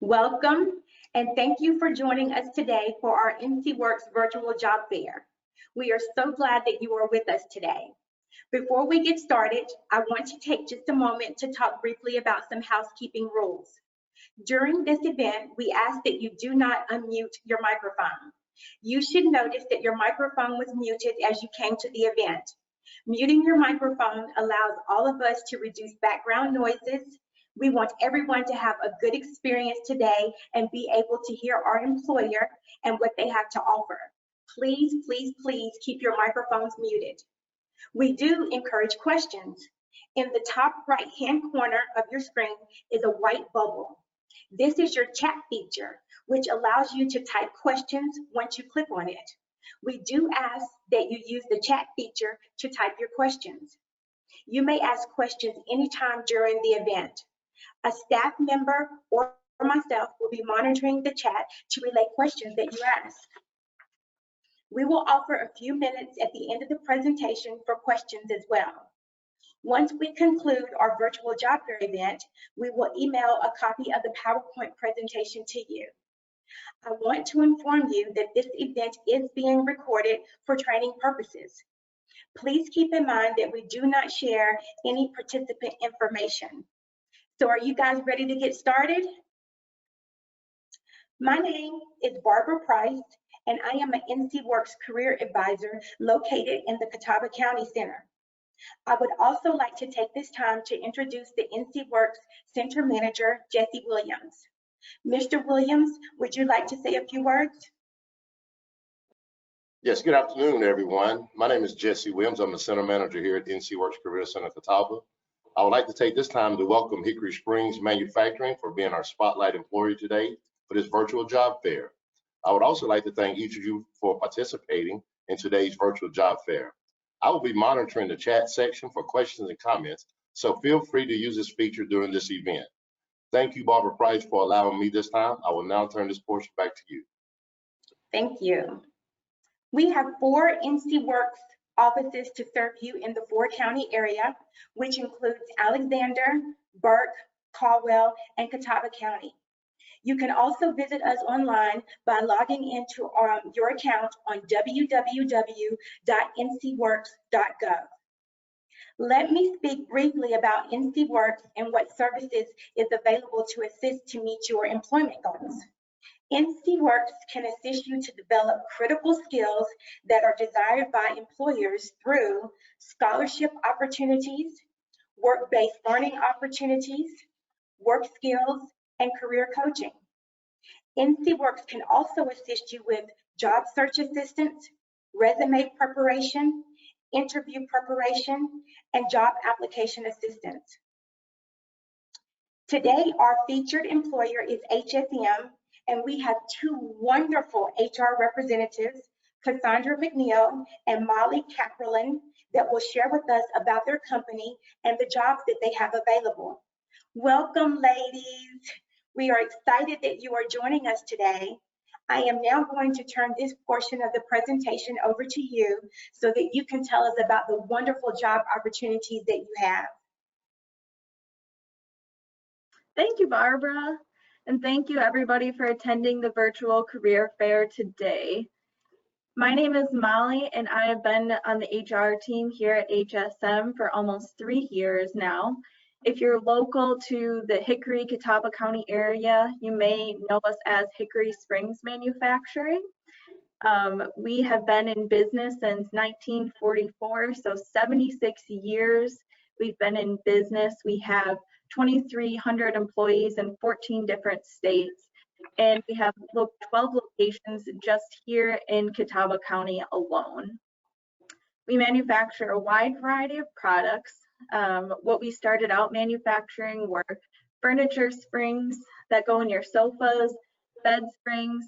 Welcome, and thank you for joining us today for our NC Works Virtual Job Fair. We are so glad that you are with us today. Before we get started, I want to take just a moment to talk briefly about some housekeeping rules. During this event, we ask that you do not unmute your microphone. You should notice that your microphone was muted as you came to the event. Muting your microphone allows all of us to reduce background noises. We want everyone to have a good experience today and be able to hear our employer and what they have to offer. Please, please, please keep your microphones muted. We do encourage questions. In the top right-hand corner of your screen is a white bubble. This is your chat feature, which allows you to type questions once you click on it. We do ask that you use the chat feature to type your questions. You may ask questions anytime during the event. A staff member or myself will be monitoring the chat to relay questions that you ask. We will offer a few minutes at the end of the presentation for questions as well. Once we conclude our virtual job fair event, we will email a copy of the PowerPoint presentation to you. I want to inform you that this event is being recorded for training purposes. Please keep in mind that we do not share any participant information. So are you guys ready to get started? My name is Barbara Price, and I am an NC Works Career Advisor located in the Catawba County Center. I would also like to take this time to introduce the NC Works Center Manager, Jesse Williams. Mr. Williams, would you like to say a few words? Yes, good afternoon, everyone. My name is Jesse Williams. I'm the Center Manager here at NC Works Career Center Catawba. I would like to take this time to welcome Hickory Springs Manufacturing for being our spotlight employer today for this virtual job fair. I would also like to thank each of you for participating in today's virtual job fair. I will be monitoring the chat section for questions and comments, so feel free to use this feature during this event. Thank you, Barbara Price, for allowing me this time. I will now turn this portion back to you. Thank you. We have 4 NC Works offices to serve you in the Ford County area, which includes Alexander, Burke, Caldwell, and Catawba County. You can also visit us online by logging into your account on www.ncworks.gov. Let me speak briefly about NC Works and what services is available to assist to meet your employment goals. NC Works can assist you to develop critical skills that are desired by employers through scholarship opportunities, work-based learning opportunities, work skills, and career coaching. NC Works can also assist you with job search assistance, resume preparation, interview preparation, and job application assistance. Today, our featured employer is HSM, and we have 2 wonderful HR representatives, Cassandra McNeil and Molly Caprolin, that will share with us about their company and the jobs that they have available. Welcome, ladies. We are excited that you are joining us today. I am now going to turn this portion of the presentation over to you so that you can tell us about the wonderful job opportunities that you have. Thank you, Barbara. And thank you everybody for attending the virtual career fair today. My name is Molly and I have been on the HR team here at HSM for almost 3 years now. If you're local to the Hickory, Catawba County area, you may know us as Hickory Springs Manufacturing. We have been in business since 1944, so 76 years we've been in business. We have 2,300 employees in 14 different states, and we have 12 locations just here in Catawba County alone. We manufacture a wide variety of products. What we started out manufacturing were furniture springs that go in your sofas, bed springs.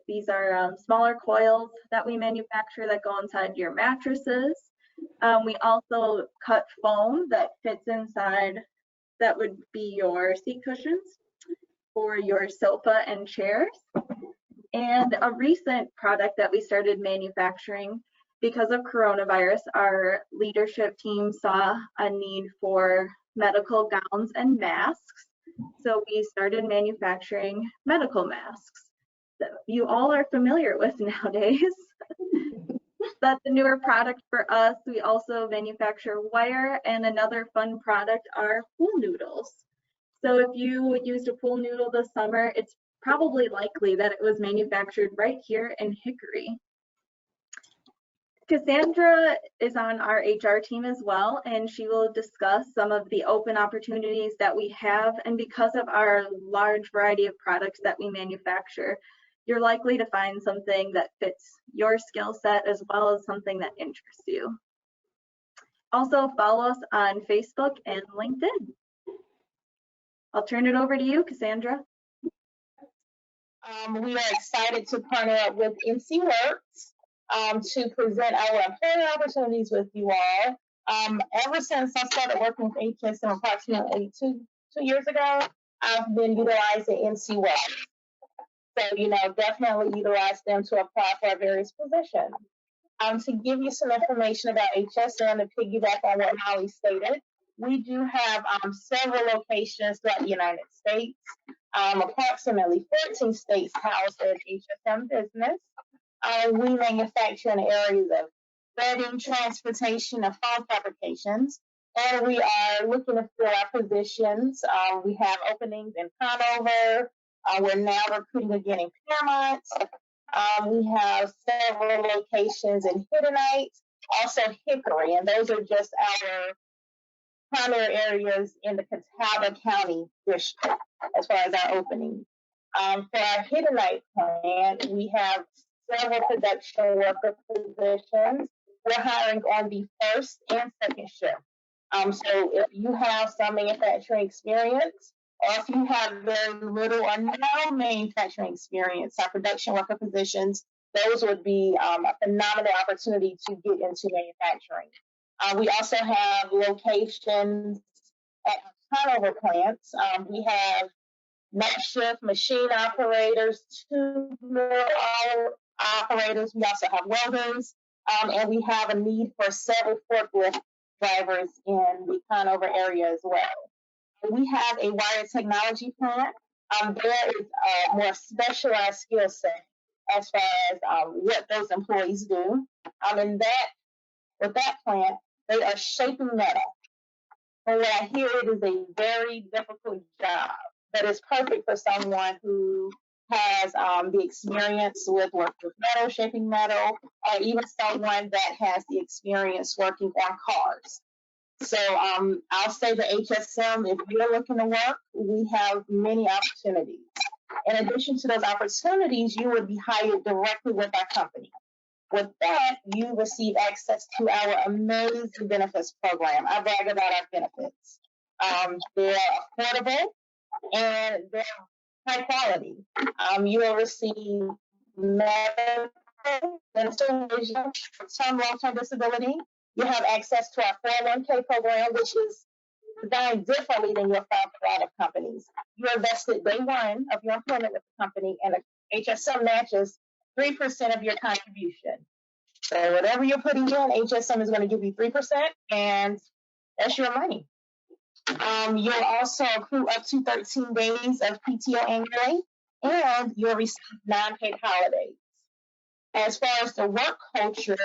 These are smaller coils that we manufacture that go inside your mattresses. We also cut foam that fits inside, that would be your seat cushions for your sofa and chairs. And a recent product that we started manufacturing because of coronavirus, our leadership team saw a need for medical gowns and masks. So we started manufacturing medical masks that you all are familiar with nowadays. That's a newer product for us. We also manufacture wire, and another fun product are pool noodles. So if you used a pool noodle this summer, it's probably likely that it was manufactured right here in Hickory. Cassandra is on our HR team as well, and she will discuss some of the open opportunities that we have. And because of our large variety of products that we manufacture, you're likely to find something that fits your skill set as well as something that interests you. Also follow us on Facebook and LinkedIn. I'll turn it over to you, Cassandra. We are excited to partner up with NCWorks to present our employment opportunities with you all. Ever since I started working with HSM approximately two years ago, I've been utilizing NCWorks. So, definitely utilize them to apply for various positions. To give you some information about HSM to piggyback on what Molly stated, we do have several locations throughout the United States. Approximately 14 states house an HSM business. We manufacture in areas of bedding, transportation, and phone fabrications. And we are looking to fill our positions. We have openings in Conover. We're now recruiting again in Paramount. We have several locations in Hiddenite, also Hickory, and those are just our primary areas in the Catawba County district as far as our openings. For our Hiddenite plant, we have several production worker positions. We're hiring on the first and second shift. So if you have some manufacturing experience, or if you have very little or no manufacturing experience, our production worker positions, those would be a phenomenal opportunity to get into manufacturing. We also have locations at Conover plants. We have night shift machine operators, tubular operators. We also have welders, and we have a need for several forklift drivers in the Conover area as well. We have a wire technology plant. There is a more specialized skill set as far as what those employees do. With that plant, they are shaping metal. And what I hear, it is a very difficult job, but it's perfect for someone who has the experience with working with metal, shaping metal, or even someone that has the experience working on cars. So I'll say the HSM, if you're looking to work, we have many opportunities. In addition to those opportunities, you would be hired directly with our company. With that, you receive access to our amazing benefits program. I brag about our benefits. They're affordable and they're high quality. You will receive medical, dental, vision, some long-term disability. You have access to our 401k program, which is designed differently than your for-profit companies. You're invested day one of your employment with the company, and the HSM matches 3% of your contribution. So whatever you're putting in, HSM is going to give you 3%, and that's your money. You'll also accrue up to 13 days of PTO annually, and you'll receive non-paid holidays. As far as the work culture,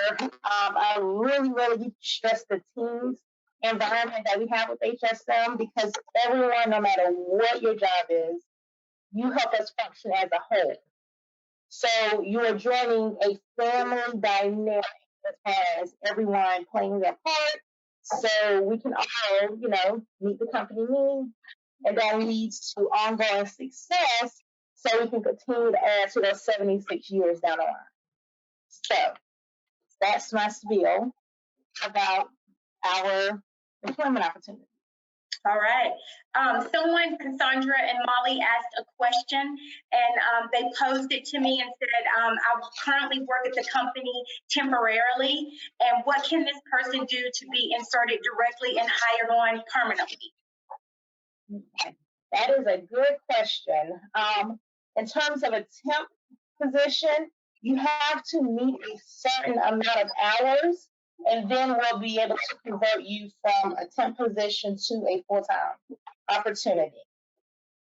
I really stress the team's environment that we have with HSM, because everyone, no matter what your job is, you help us function as a whole. So you are joining a family dynamic as far as everyone playing their part, so we can all, meet the company needs, and that leads to ongoing success, so we can continue to add to those 76 years down the line. So that's my spiel about our employment opportunity. All right. Someone, Cassandra and Molly, asked a question, and they posed it to me and said, I currently work at the company temporarily, and what can this person do to be inserted directly and hired on permanently? That is a good question. In terms of a temp position, you have to meet a certain amount of hours, and then we'll be able to convert you from a temp position to a full-time opportunity.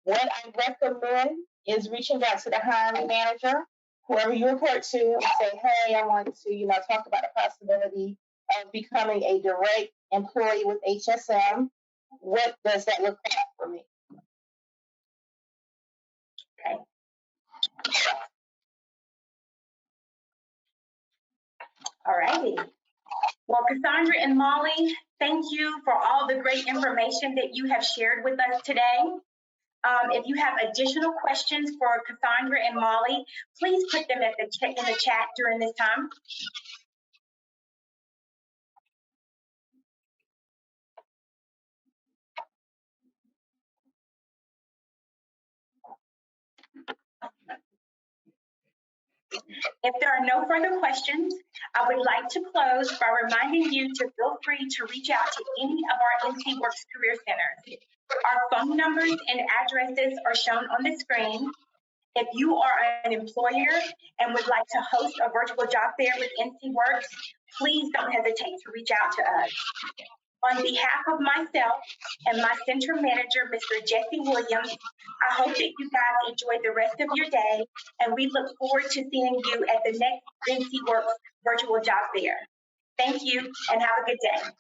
What I recommend is reaching out to the hiring manager, whoever you report to, and say, hey, I want to, talk about the possibility of becoming a direct employee with HSM. What does that look like for me? Okay. All righty. Well, Cassandra and Molly, thank you for all the great information that you have shared with us today. If you have additional questions for Cassandra and Molly, please put them in the chat during this time. If there are no further questions, I would like to close by reminding you to feel free to reach out to any of our NC Works Career Centers. Our phone numbers and addresses are shown on the screen. If you are an employer and would like to host a virtual job fair with NC Works, please don't hesitate to reach out to us. On behalf of myself and my center manager, Mr. Jesse Williams, I hope that you guys enjoy the rest of your day, and we look forward to seeing you at the next NC Works Virtual Job Fair. Thank you, and have a good day.